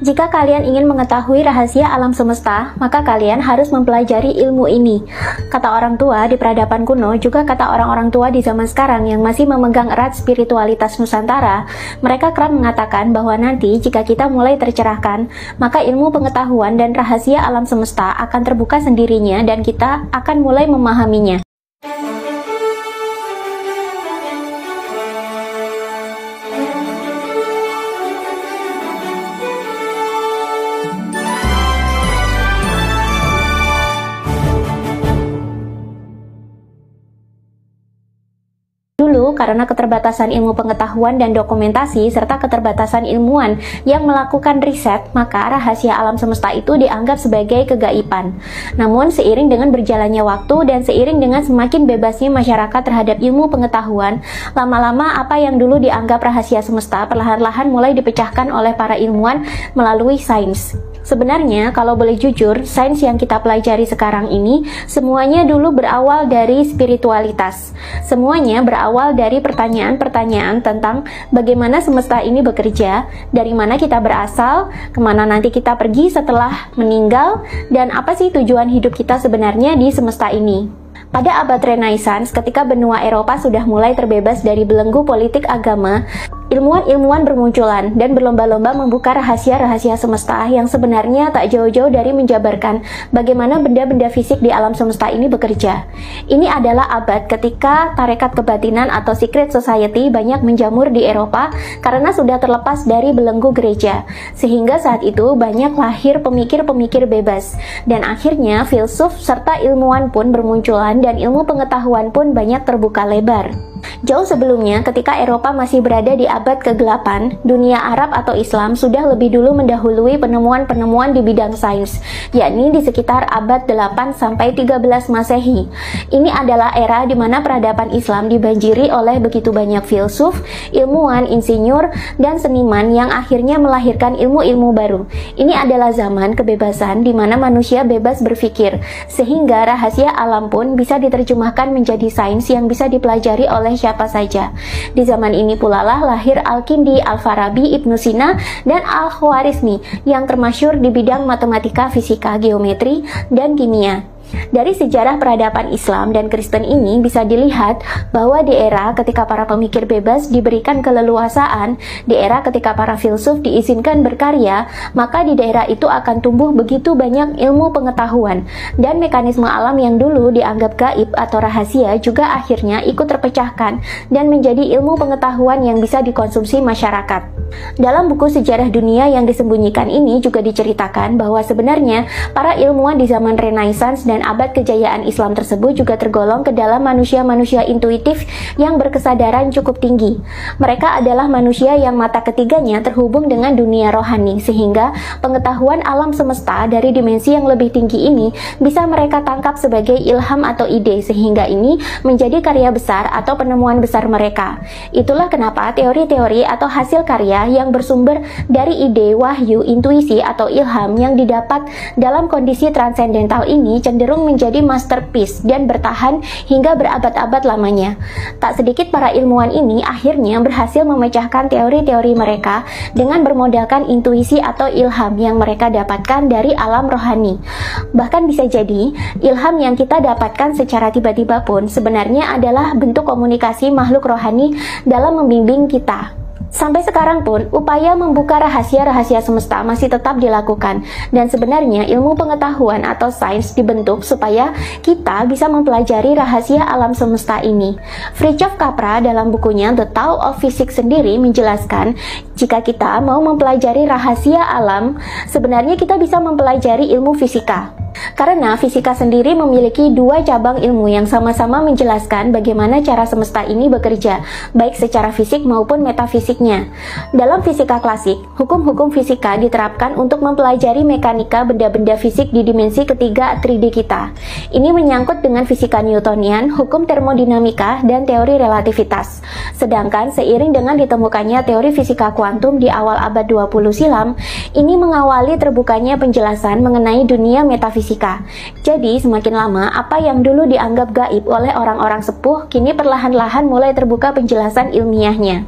Jika kalian ingin mengetahui rahasia alam semesta, maka kalian harus mempelajari ilmu ini. Kata orang tua di peradaban kuno, juga kata orang-orang tua di zaman sekarang yang masih memegang erat spiritualitas Nusantara, mereka kerap mengatakan bahwa nanti jika kita mulai tercerahkan, maka ilmu pengetahuan dan rahasia alam semesta akan terbuka sendirinya dan kita akan mulai memahaminya. Dulu, karena keterbatasan ilmu pengetahuan dan dokumentasi serta keterbatasan ilmuwan yang melakukan riset, maka rahasia alam semesta itu dianggap sebagai kegaiban. Namun, seiring dengan berjalannya waktu dan seiring dengan semakin bebasnya masyarakat terhadap ilmu pengetahuan, lama-lama apa yang dulu dianggap rahasia semesta perlahan-lahan mulai dipecahkan oleh para ilmuwan melalui sains. Sebenarnya, kalau boleh jujur, sains yang kita pelajari sekarang ini semuanya dulu berawal dari spiritualitas. Semuanya berawal dari pertanyaan-pertanyaan tentang bagaimana semesta ini bekerja, dari mana kita berasal, kemana nanti kita pergi setelah meninggal, dan apa sih tujuan hidup kita sebenarnya di semesta ini. Pada abad Renaissance, ketika benua Eropa sudah mulai terbebas dari belenggu politik agama, ilmuwan-ilmuwan bermunculan dan berlomba-lomba membuka rahasia-rahasia semesta yang sebenarnya tak jauh-jauh dari menjabarkan bagaimana benda-benda fisik di alam semesta ini bekerja. Ini adalah abad ketika tarekat kebatinan atau secret society banyak menjamur di Eropa karena sudah terlepas dari belenggu gereja. Sehingga saat itu banyak lahir pemikir-pemikir bebas. Dan akhirnya filsuf serta ilmuwan pun bermunculan dan ilmu pengetahuan pun banyak terbuka lebar. Jauh sebelumnya, ketika Eropa masih berada di abad ke-8, dunia Arab atau Islam sudah lebih dulu mendahului penemuan-penemuan di bidang sains, yakni di sekitar abad 8 sampai 13 Masehi. Ini adalah era di mana peradaban Islam dibanjiri oleh begitu banyak filsuf, ilmuwan, insinyur, dan seniman yang akhirnya melahirkan ilmu-ilmu baru. Ini adalah zaman kebebasan di mana manusia bebas berpikir, sehingga rahasia alam pun bisa diterjemahkan menjadi sains yang bisa dipelajari oleh siapa saja. Di zaman ini pula lah lahir Al-Kindi, Al-Farabi, Ibnu Sina, dan Al-Khwarizmi yang termasyhur di bidang matematika, fisika, geometri, dan kimia. Dari sejarah peradaban Islam dan Kristen ini bisa dilihat bahwa di era ketika para pemikir bebas diberikan keleluasaan, di era ketika para filsuf diizinkan berkarya, maka di daerah itu akan tumbuh begitu banyak ilmu pengetahuan, dan mekanisme alam yang dulu dianggap gaib atau rahasia juga akhirnya ikut terpecahkan dan menjadi ilmu pengetahuan yang bisa dikonsumsi masyarakat. Dalam buku sejarah dunia yang disembunyikan ini juga diceritakan bahwa sebenarnya para ilmuwan di zaman Renaissance dan abad kejayaan Islam tersebut juga tergolong ke dalam manusia-manusia intuitif yang berkesadaran cukup tinggi. Mereka adalah manusia yang mata ketiganya terhubung dengan dunia rohani, sehingga pengetahuan alam semesta dari dimensi yang lebih tinggi ini bisa mereka tangkap sebagai ilham atau ide, sehingga ini menjadi karya besar atau penemuan besar mereka. Itulah kenapa teori-teori atau hasil karya yang bersumber dari ide, wahyu, intuisi, atau ilham yang didapat dalam kondisi transendental ini cenderung menjadi masterpiece dan bertahan hingga berabad-abad lamanya. Tak sedikit para ilmuwan ini akhirnya berhasil memecahkan teori-teori mereka dengan bermodalkan intuisi atau ilham yang mereka dapatkan dari alam rohani. Bahkan bisa jadi, ilham yang kita dapatkan secara tiba-tiba pun sebenarnya adalah bentuk komunikasi makhluk rohani dalam membimbing kita. Sampai sekarang pun, upaya membuka rahasia-rahasia semesta masih tetap dilakukan, dan sebenarnya ilmu pengetahuan atau sains dibentuk supaya kita bisa mempelajari rahasia alam semesta ini. Fritjof Capra dalam bukunya The Tao of Physics sendiri menjelaskan, jika kita mau mempelajari rahasia alam, sebenarnya kita bisa mempelajari ilmu fisika. Karena fisika sendiri memiliki dua cabang ilmu yang sama-sama menjelaskan bagaimana cara semesta ini bekerja, baik secara fisik maupun metafisiknya. Dalam fisika klasik, hukum-hukum fisika diterapkan untuk mempelajari mekanika benda-benda fisik di dimensi ketiga 3D kita. Ini menyangkut dengan fisika Newtonian, hukum termodinamika, dan teori relativitas. Sedangkan seiring dengan ditemukannya teori fisika kuantum di awal abad 20 silam, ini mengawali terbukanya penjelasan mengenai dunia metafisika. Jadi semakin lama apa yang dulu dianggap gaib oleh orang-orang sepuh kini perlahan-lahan mulai terbuka penjelasan ilmiahnya.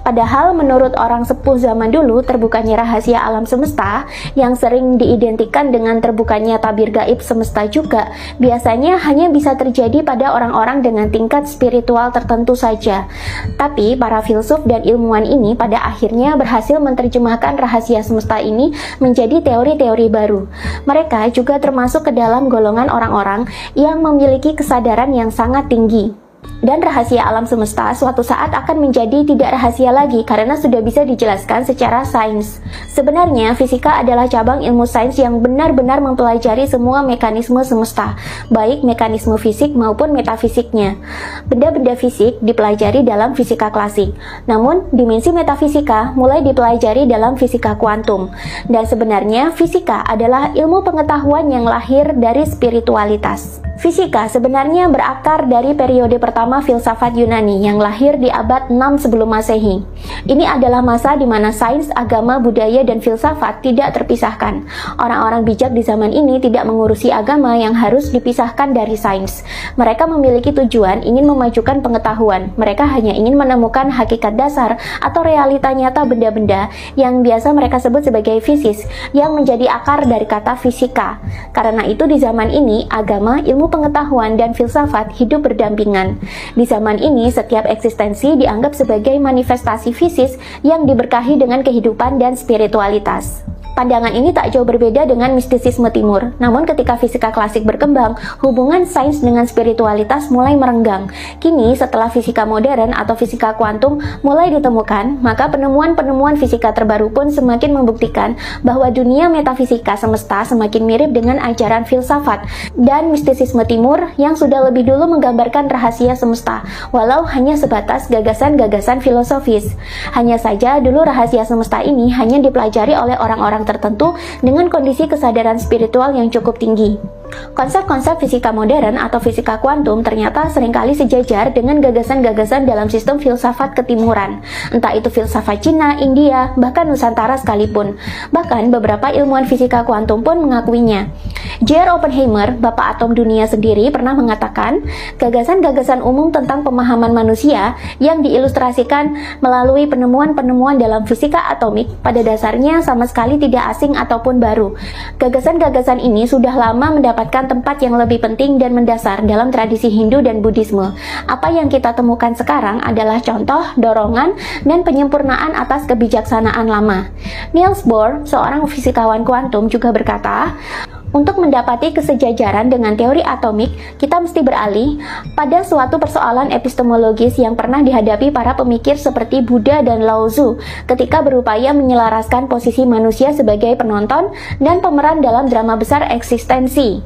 Padahal menurut orang sepuh zaman dulu, terbukanya rahasia alam semesta yang sering diidentikan dengan terbukanya tabir gaib semesta juga biasanya hanya bisa terjadi pada orang-orang dengan tingkat spiritual tertentu saja. Tapi para filsuf dan ilmuwan ini pada akhirnya berhasil menerjemahkan rahasia semesta ini menjadi teori-teori baru. Mereka juga termasuk ke dalam golongan orang-orang yang memiliki kesadaran yang sangat tinggi. Dan rahasia alam semesta suatu saat akan menjadi tidak rahasia lagi karena sudah bisa dijelaskan secara sains. Sebenarnya, fisika adalah cabang ilmu sains yang benar-benar mempelajari semua mekanisme semesta, baik mekanisme fisik maupun metafisiknya. Benda-benda fisik dipelajari dalam fisika klasik, namun dimensi metafisika mulai dipelajari dalam fisika kuantum. Dan sebenarnya, fisika adalah ilmu pengetahuan yang lahir dari spiritualitas. Fisika sebenarnya berakar dari periode pertama filsafat Yunani yang lahir di abad 6 sebelum Masehi. Ini adalah masa di mana sains, agama, budaya, dan filsafat tidak terpisahkan. Orang-orang bijak di zaman ini tidak mengurusi agama yang harus dipisahkan dari sains. Mereka memiliki tujuan ingin memajukan pengetahuan. Mereka hanya ingin menemukan hakikat dasar atau realita nyata benda-benda yang biasa mereka sebut sebagai fisis, yang menjadi akar dari kata fisika. Karena itu di zaman ini, agama, ilmu pengetahuan, dan filsafat hidup berdampingan. Di zaman ini, setiap eksistensi dianggap sebagai manifestasi fisis yang diberkahi dengan kehidupan dan spiritualitas. Pandangan ini tak jauh berbeda dengan mistisisme timur. Namun ketika fisika klasik berkembang, hubungan sains dengan spiritualitas mulai merenggang. Kini setelah fisika modern atau fisika kuantum mulai ditemukan, maka penemuan-penemuan fisika terbaru pun semakin membuktikan bahwa dunia metafisika semesta semakin mirip dengan ajaran filsafat dan mistisisme timur yang sudah lebih dulu menggambarkan rahasia semesta, walau hanya sebatas gagasan-gagasan filosofis. Hanya saja dulu rahasia semesta ini hanya dipelajari oleh orang-orang tertentu dengan kondisi kesadaran spiritual yang cukup tinggi. Konsep-konsep fisika modern atau fisika kuantum ternyata seringkali sejajar dengan gagasan-gagasan dalam sistem filsafat ketimuran, entah itu filsafat Cina, India, bahkan Nusantara sekalipun. Bahkan beberapa ilmuwan fisika kuantum pun mengakuinya. J.R. Oppenheimer, bapak atom dunia sendiri, pernah mengatakan, gagasan-gagasan umum tentang pemahaman manusia yang diilustrasikan melalui penemuan-penemuan dalam fisika atomik pada dasarnya sama sekali tidak asing ataupun baru. Gagasan-gagasan ini sudah lama mendapatkan tempat yang lebih penting dan mendasar dalam tradisi Hindu dan Buddhisme. Apa yang kita temukan sekarang adalah contoh, dorongan, dan penyempurnaan atas kebijaksanaan lama. Niels Bohr, seorang fisikawan kuantum, juga berkata, untuk mendapati kesejajaran dengan teori atomik, kita mesti beralih pada suatu persoalan epistemologis yang pernah dihadapi para pemikir seperti Buddha dan Lao Tzu ketika berupaya menyelaraskan posisi manusia sebagai penonton dan pemeran dalam drama besar eksistensi.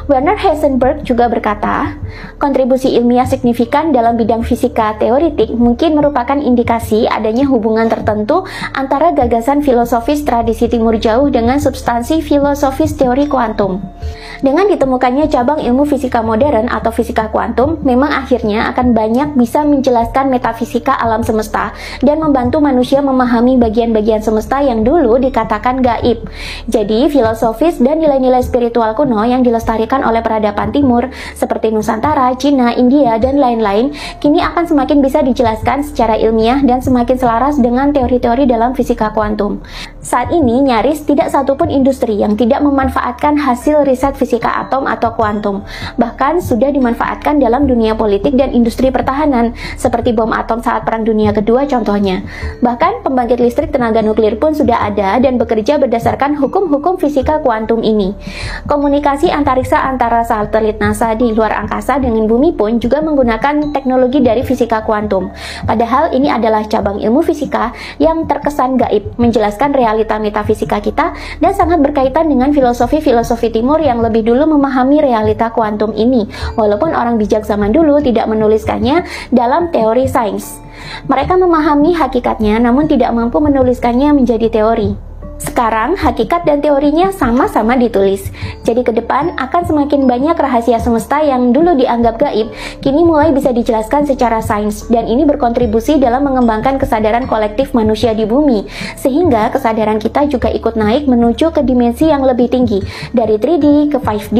Werner Heisenberg juga berkata, kontribusi ilmiah signifikan dalam bidang fisika teoritik mungkin merupakan indikasi adanya hubungan tertentu antara gagasan filosofis tradisi timur jauh dengan substansi filosofis teori kuantum. Dengan ditemukannya cabang ilmu fisika modern atau fisika kuantum, memang akhirnya akan banyak bisa menjelaskan metafisika alam semesta dan membantu manusia memahami bagian-bagian semesta yang dulu dikatakan gaib. Jadi, filosofis dan nilai-nilai spiritual kuno yang dilestarikan oleh peradaban timur seperti Nusantara, Cina, India, dan lain-lain, kini akan semakin bisa dijelaskan secara ilmiah dan semakin selaras dengan teori-teori dalam fisika kuantum. Saat ini, nyaris tidak satupun industri yang tidak memanfaatkan hasil riset fisika atom atau kuantum. Bahkan sudah dimanfaatkan dalam dunia politik dan industri pertahanan, seperti bom atom saat Perang Dunia Kedua contohnya. Bahkan pembangkit listrik tenaga nuklir pun sudah ada dan bekerja berdasarkan hukum-hukum fisika kuantum ini. Komunikasi antariksa antara satelit NASA di luar angkasa dengan bumi pun juga menggunakan teknologi dari fisika kuantum. Padahal ini adalah cabang ilmu fisika yang terkesan gaib, menjelaskan realita metafisika kita dan sangat berkaitan dengan filosofi-filosofi timur yang lebih dulu memahami realita kuantum ini, walaupun orang bijak zaman dulu tidak menuliskannya dalam teori sains. Mereka memahami hakikatnya namun tidak mampu menuliskannya menjadi teori. Sekarang, hakikat dan teorinya sama-sama ditulis. Jadi ke depan akan semakin banyak rahasia semesta yang dulu dianggap gaib, kini mulai bisa dijelaskan secara sains, dan ini berkontribusi dalam mengembangkan kesadaran kolektif manusia di bumi, sehingga kesadaran kita juga ikut naik menuju ke dimensi yang lebih tinggi, dari 3D ke 5D.